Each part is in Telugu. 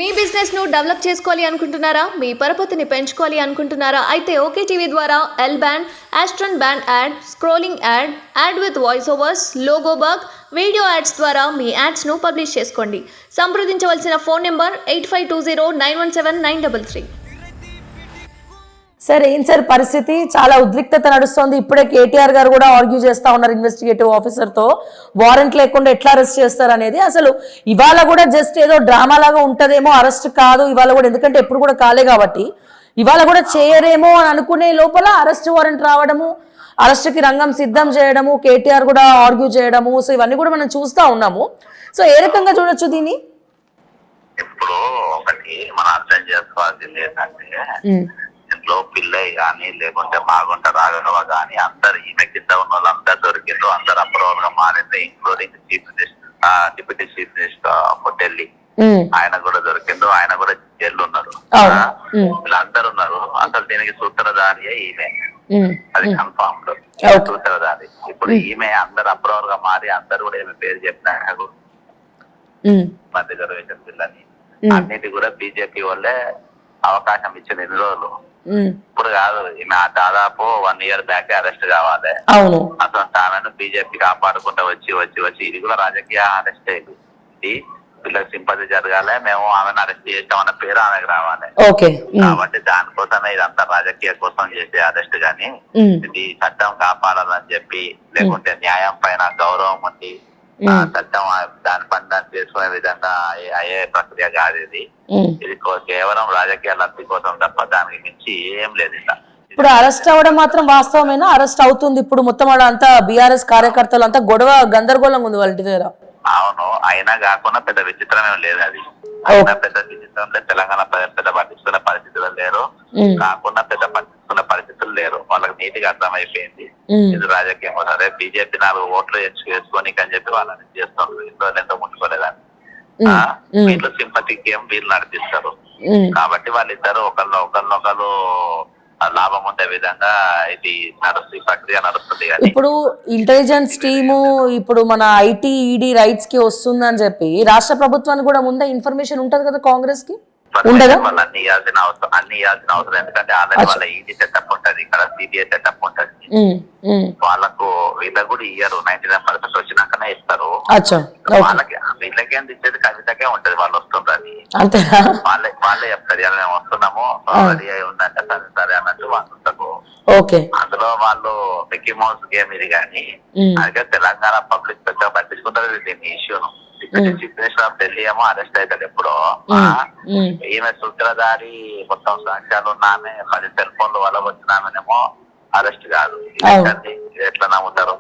మీ బిజినెస్ ను డెవలప్ చేసుకోవాలి అనుకుంటున్నారా? మీ పరపతిని పెంచుకోవాలి అనుకుంటున్నారా? అయితే ఓకే టీవీ ద్వారా L band, aston band ad, scrolling ad, ad with voice overs, logo bug, video ads ద్వారా మీ యాడ్స్ ను పబ్లిష్ చేసుకోండి. సంప్రదించవలసిన ఫోన్ నెంబర్ 8520917933. సార్ ఏం సార్ పరిస్థితి? చాలా ఉద్రిక్తత నడుస్తోంది. ఇప్పుడే కేటీఆర్ గారు కూడా ఆర్గ్యూ చేస్తా ఉన్నారు ఇన్వెస్టిగేటివ్ ఆఫీసర్ తో, వారెంట్ లేకుండా ఎట్లా అరెస్ట్ చేస్తారు అనేది. అసలు ఇవాళ కూడా జస్ట్ ఏదో డ్రామా లాగా ఉంటదేమో, అరెస్ట్ కాదు ఇవాళ కూడా, ఎందుకంటే ఎప్పుడు కూడా కాలే కాబట్టి ఇవాళ కూడా చేయరేమో అని అనుకునే లోపల అరెస్ట్ వారెంట్ రావడము, అరెస్ట్కి రంగం సిద్ధం చేయడము, కేటీఆర్ కూడా ఆర్గ్యూ చేయడము, సో ఇవన్నీ కూడా మనం చూస్తూ ఉన్నాము. సో ఏ రకంగా చూడొచ్చు దీన్ని? ఇప్పుడు ఒకటి మనం అర్థం చేసుకోవాల్సింది ఏంటంటే, ఇంట్లో పిల్లయ్య కానీ లేకుంటే బాగుంట రాఘవ కానీ అందరు ఈమె కింద ఉన్న వాళ్ళు అందరు దొరికిండ్రు, అందరు అప్రూవల్ గా మారింది, including deputy chief minister Delhi ఆయన కూడా దొరికిండ్రు, ఆయన కూడా జైలు ఉన్నారు, వీళ్ళందరూ ఉన్నారు. అసలు దీనికి సూత్రధారి ఈమె, అది కన్ఫామ్ సూత్రధారి. ఇప్పుడు ఈమె అందరు అప్రూవల్ గా మారి అందరు కూడా ఈమె పేరు చెప్పినారు మధ్య రిజర్వేషన్ బిల్లని అన్నిటి కూడా బీజేపీ వాళ్ళే అవకాశం ఇచ్చిన ఎన్ని రోజులు. ఇప్పుడు కాదు, ఈమె దాదాపు 1 year బ్యాక్ అరెస్ట్ కావాలి. అసలు ఆమెను బీజేపీ కాపాడుకుంటూ వచ్చి ఇది కూడా రాజకీయ అరెస్ట్ అయింది. ఇది వీళ్ళకి సింపతి జరగాలి, మేము ఆమెను అరెస్ట్ చేసామన్న పేరు ఆమెకు రావాలి. కాబట్టి దానికోసమే ఇదంతా రాజకీయ కోసం చేసే అరెస్ట్ గాని ఇది చట్టం కాపాడాలని చెప్పి, లేకుంటే న్యాయం పైన గౌరవం ఉంది, చట్టం దాని పని దాన్ని చేసుకునే విధంగా అయ్యే ప్రక్రియ కాదు ఇది. ఇది కేవలం రాజకీయ లబ్ధి కోసం తప్ప దానికి మించి ఏం లేదు. ఇప్పుడు అరెస్ట్ అవ్వడం మాత్రం వాస్తవమేనా? అరెస్ట్ అవుతుంది ఇప్పుడు మొత్తం అంతా బీఆర్ఎస్ కార్యకర్తలు అంతా గొడవ గందరగోళంగా ఉంది వాళ్ళ దగ్గర. అవును, అయినా కాకుండా పెద్ద విచిత్రం ఏం లేదు. అది అయినా పెద్ద విచిత్రం లేదు. తెలంగాణ పెద్ద పట్టించుకునే పరిస్థితులు లేరు, కాకుండా పెద్ద పట్టించుకునే పరిస్థితులు లేరు. వాళ్ళకి నీట్గా అర్థమైపోయింది ఇది రాజకీయం. అదే బీజేపీ 4 ఓట్లు వేసుకొని అని చెప్పి వాళ్ళని చేస్తారు, ఇంట్లో ఎంతో ముట్టుకోలేదని. వీళ్ళు సింపతి గేమ్ వీళ్ళు నడిపిస్తారు. కాబట్టి వాళ్ళిద్దరు ఒకరినొకరు లాభం ఉండే విధంగా ఇది ప్రక్రియ నడుస్తుంది. ఇప్పుడు ఇంటెలిజెన్స్ టీము ఇప్పుడు మన ఐటీ ఈడీ రైట్స్ కి వస్తుందని చెప్పి రాష్ట్ర ప్రభుత్వానికి కూడా ముందే ఇన్ఫర్మేషన్ ఉంటది కదా కాంగ్రెస్ కి? ఉండదా? అన్ని ఇవ్వాల్సిన అవసరం ఎందుకంటే ఆల్రెడీ వాళ్ళ ఈడీ సెటప్ ఉంటది, ఇక్కడ సిబిఐ సెటప్ ఉంటది. వాళ్ళకు వీళ్ళకి కూడా ఇయ్యరు, 99% వచ్చినాకనే ఇస్తారు. వాళ్ళకి వీళ్ళకి ఎంత ఇచ్చేది కవితకే ఉంటది, వాళ్ళు వస్తుంటది వాళ్ళే చెప్తారు ఇలా మేము వస్తున్నాము రెడీ అయి ఉందంటే సరే అన్నట్టు వాళ్ళు ఉంటారు. అందులో వాళ్ళు మిక్కీ మౌస్ గేమ్ ఇది కానీ అందుకే తెలంగాణ పబ్లిక్ పెద్దగా పట్టించుకుంటారు దీన్ని ఇష్యూను. చీఫ్ మినిస్టర్ ఆఫ్ ఢిల్లీ ఏమో అరెస్ట్ అవుతాడు ఎప్పుడో, ఈమె సూత్రధారి మొత్తం సాక్ష్యాలు ఉన్నామే 10 సెల్ ఫోన్లు వల్ల వచ్చినామేమో అరెస్ట్ కాదు. ఎట్లా నమ్ముతారు?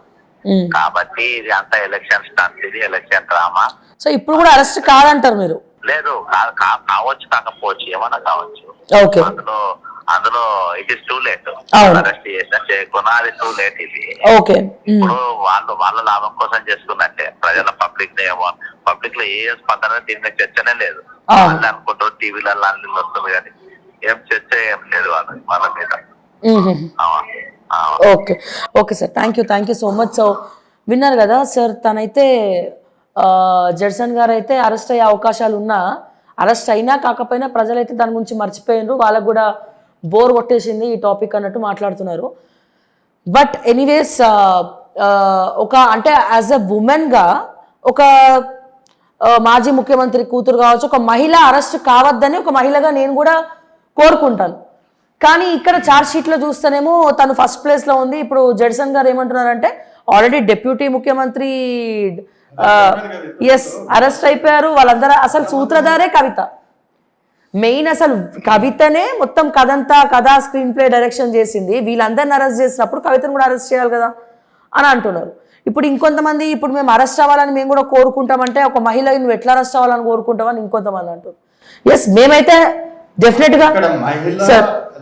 కాబట్టి ఇది అంతా ఎలక్షన్ స్టంట్, ఇది ఎలక్షన్ డ్రామా. సో ఇప్పుడు కూడా అరెస్ట్ కాదంటారు మీరు? లేదు, కావచ్చు, కాకపోవచ్చు, ఏమన్నా కావచ్చు. అందులో it is too late. Arrest చేసినా చేయకున్నా అది టూ లేట్. ఇది ఇప్పుడు వాళ్ళ లాభం కోసం చేసుకున్నట్టే. ప్రజల పబ్లిక్ లో ఏ స్పందన దీని మీద చర్చనే లేదు. వాళ్ళు అనుకుంటారు టీవీలలో అన్ని వస్తుంది కానీ ఏం చర్చ ఏం లేదు వాళ్ళ మీద. Okay sir, thank you so much. So విన్నారు కదా సార్, తనైతే జడ్సన్ గారు అయితే అరెస్ట్ అయ్యే అవకాశాలు ఉన్నా, అరెస్ట్ అయినా కాకపోయినా ప్రజలైతే దాని గురించి మర్చిపోయినారు, వాళ్ళకు కూడా బోర్ కొట్టేసింది ఈ టాపిక్ అన్నట్టు మాట్లాడుతున్నారు. బట్ ఎనీవేస్ ఒక అంటే యాజ్ అ ఉమెన్గా ఒక మాజీ ముఖ్యమంత్రి కూతురు కావచ్చు, ఒక మహిళ అరెస్ట్ కావద్దని ఒక మహిళగా నేను కూడా కోరుకుంటాను. కానీ ఇక్కడ ఛార్జ్ షీట్లో చూస్తేనేమో తను ఫస్ట్ ప్లేస్లో ఉంది. ఇప్పుడు జడ్సన్ గారు ఏమంటున్నారంటే ఆల్రెడీ డిప్యూటీ ముఖ్యమంత్రి అరెస్ట్ అయిపోయారు వాళ్ళందరూ. అసలు సూత్రధారే కవిత, మెయిన్ అసలు కవితనే మొత్తం కథా స్క్రీన్ ప్లే డైరెక్షన్ చేసింది. వీళ్ళందరిని అరెస్ట్ చేసినప్పుడు కవితను కూడా అరెస్ట్ చేయాలి కదా అని అంటున్నారు. ఇప్పుడు ఇంకొంతమంది ఇప్పుడు మేము అరెస్ట్ అవ్వాలని మేము కూడా కోరుకుంటామంటే, ఒక మహిళ నువ్వు ఎట్లా అరెస్ట్ అవ్వాలని కోరుకుంటామని ఇంకొంతమంది అంటారు. ఎస్, మేమైతే డెఫినెట్ గా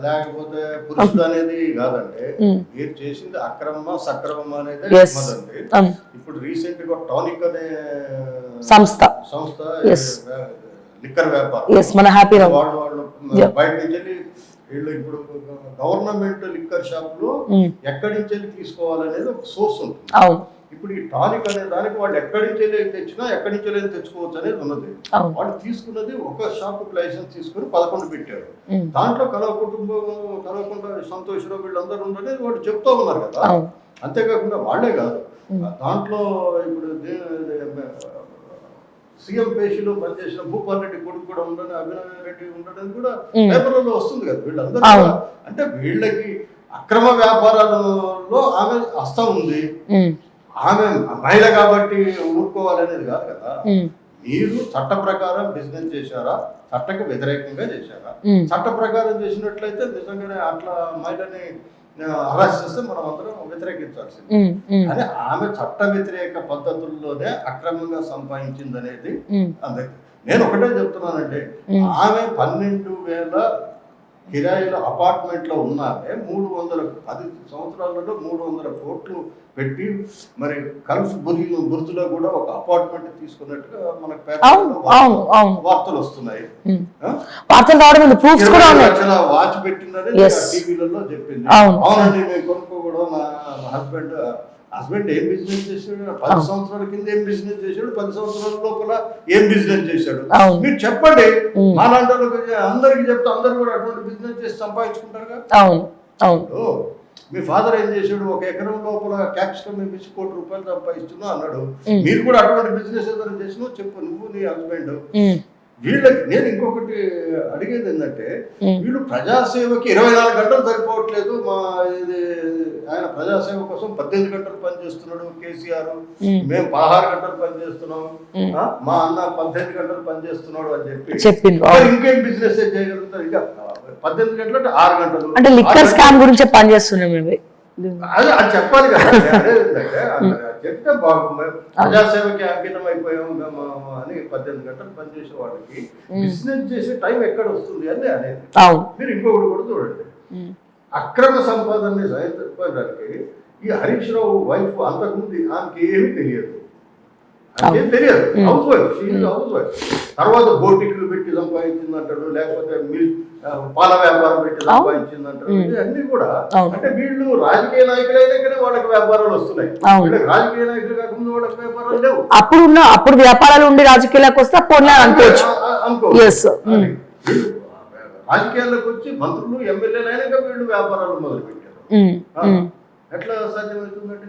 లేకపోతే పురుషుడు అనేది కాదంటే మీరు చేసింది అక్రమమ సక్రమం అనేది. ఇప్పుడు రీసెంట్ గా టానిక్ అనే సంస్థ లిక్కర్ వ్యాపారం వాళ్ళు బయట నుంచి వీళ్ళు ఇప్పుడు గవర్నమెంట్ లిక్కర్ షాప్ లో ఎక్కడి నుంచి తీసుకోవాలనేది ఒక సోర్స్ ఉంటుంది. ఇప్పుడు ఈ టానిక్ అనే దానికి వాళ్ళు ఎక్కడి నుంచి తెచ్చినా ఎక్కడి నుంచి తెచ్చుకోవచ్చు అనేది ఉన్నది. అవును. వాళ్ళు తీసుకున్నది ఒక షాప్ లైసెన్స్ తీసుకుని 11 పెట్టారు. ఉమ్. దాంట్లో కలవకుండా సంతోషరావు వీళ్ళందరూ ఉండని వాళ్ళు చెప్తా ఉన్నారు కదా. అవును. అంతేకాకుండా వాళ్ళే కాదు, దాంట్లో ఇప్పుడు సీఎం పేషీలో పనిచేసిన భూపాల్ రెడ్డి కొడుకు కూడా ఉండని, అభినవ్ రెడ్డి ఉండడం కూడా పేపర్లలో వస్తుంది కదా. వీళ్ళందరూ కూడా అంటే వీళ్ళకి అక్రమ వ్యాపారాలలో ఆమె హస్తం ఉంది. ఆమె మహిళ కాబట్టి ఊరుకోవాలనేది కాదు కదా. మీరు చట్ట ప్రకారం బిజినెస్ చేశారా, చట్టకు వ్యతిరేకంగా చేశారా? చట్ట ప్రకారం చేసినట్లయితే నిజంగానే అట్లా మహిళని అరెస్ట్ చేస్తే మనం అందరం వ్యతిరేకించాల్సింది. కానీ ఆమె చట్ట వ్యతిరేక పద్ధతుల్లోనే అక్రమంగా సంపాదించింది అనేది అంతే. నేను ఒకటే చెప్తున్నానంటే, ఆమె 12,000 కిరాయిల అపార్ట్మెంట్ లో ఉన్నామే 10 సంవత్సరాలలో 300 కోట్లు పెట్టి మరి గల్ఫ్ బుర్జులో కూడా ఒక అపార్ట్మెంట్ తీసుకున్నట్టుగా మనకు వార్తలు వస్తున్నాయి. వాచ్ పెట్టిందని టీవీలలో చెప్పింది. అవునండి, మేము కొనుక్కోకూడదు. మా హస్బెండ్ ఏం బిజినెస్ చేశాడు, 10 సంవత్సరాల కింద ఏం బిజినెస్ చేశాడు, 10 సంవత్సరాల లోపల ఏం బిజినెస్ చేశాడు మీరు చెప్పండి. మాలాంటి అందరికి చెప్తే అందరు కూడా అటువంటి బిజినెస్ చేసి సంపాదించుకుంటారుగా. మీ ఫాదర్ ఏం చేశాడు, 1 ఎకరం లోపల క్యాప్సికమ్ వేసి ₹1 కోటి సంపాదిస్తున్నా అన్నాడు. మీరు కూడా అటువంటి బిజినెస్ ఏదైనా చేసినా చెప్పు, నువ్వు నీ హస్బెండ్. వీళ్ళకి నేను ఇంకొకటి అడిగేది ఏంటంటే, వీళ్ళు ప్రజాసేవకి 24 గంటలు సరిపోవట్లేదు. ఆయన ప్రజాసేవ కోసం 18 గంటలు పనిచేస్తున్నాడు కేసీఆర్, మేము 16 గంటలు పనిచేస్తున్నాం, మా అన్న 18 గంటలు పనిచేస్తున్నాడు అని చెప్పి ఇంకేం బిజినెస్ చేయగలుగుతారు? ఇంకా 18 గంటలు అంటే 6 గంటలు అంటే లిక్కర్ స్కామ్ గురించి పనిచేస్తున్నాం మేము. అది చెప్పాలి కదా. చెప్తే బాగుంది. ప్రజాసేవకి అంకితం అయిపోయాం అని 18 గంటలు పనిచేసే వాళ్ళకి బిజినెస్ చేసే టైం ఎక్కడ వస్తుంది అని అనేది. మీరు ఇంకొకటి కూడా చూడండి, అక్రమ సంపాదనని సాధించడానికి ఈ హరీష్ రావు వైఫ్ అంతకుముందు ఆమెకి ఏమీ తెలియదు. House wife. తర్వాత బోటిక్లు పెట్టి సంపాదించింది అంటాడు, లేకపోతే పాల వ్యాపారం పెట్టి సంపాదించింది అంటాడు. ఇవన్నీ కూడా అంటే వీళ్ళు రాజకీయ నాయకులైనా వాళ్ళకి వ్యాపారాలు వస్తున్నాయి. రాజకీయ నాయకులు కాకుండా వాళ్ళకి వ్యాపారాలు లేవు. అప్పుడు వ్యాపారాలు ఉండి రాజకీయాలకు వస్తే అనుకోవచ్చు. రాజకీయాల్లోకి వచ్చి మంత్రులు ఎమ్మెల్యేలు అయినాక వీళ్ళు వ్యాపారాలు మొదలు పెట్టారు. ఎట్లా సాధ్యమవుతుందంటే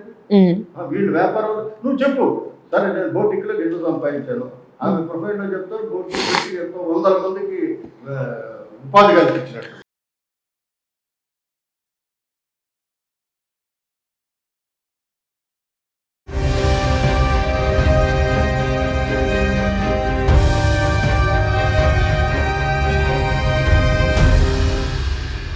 వీళ్ళు వ్యాపారాలు నువ్వు చెప్పు. సరే, నేను బోటిక్లో ఎంత సంపాదించాను, ఆమె ప్రొఫైల్లో చెప్తారు. బోటిక్ పెట్టి ఎంతో 100 మందికి ఉపాధి కల్పించినట్టు.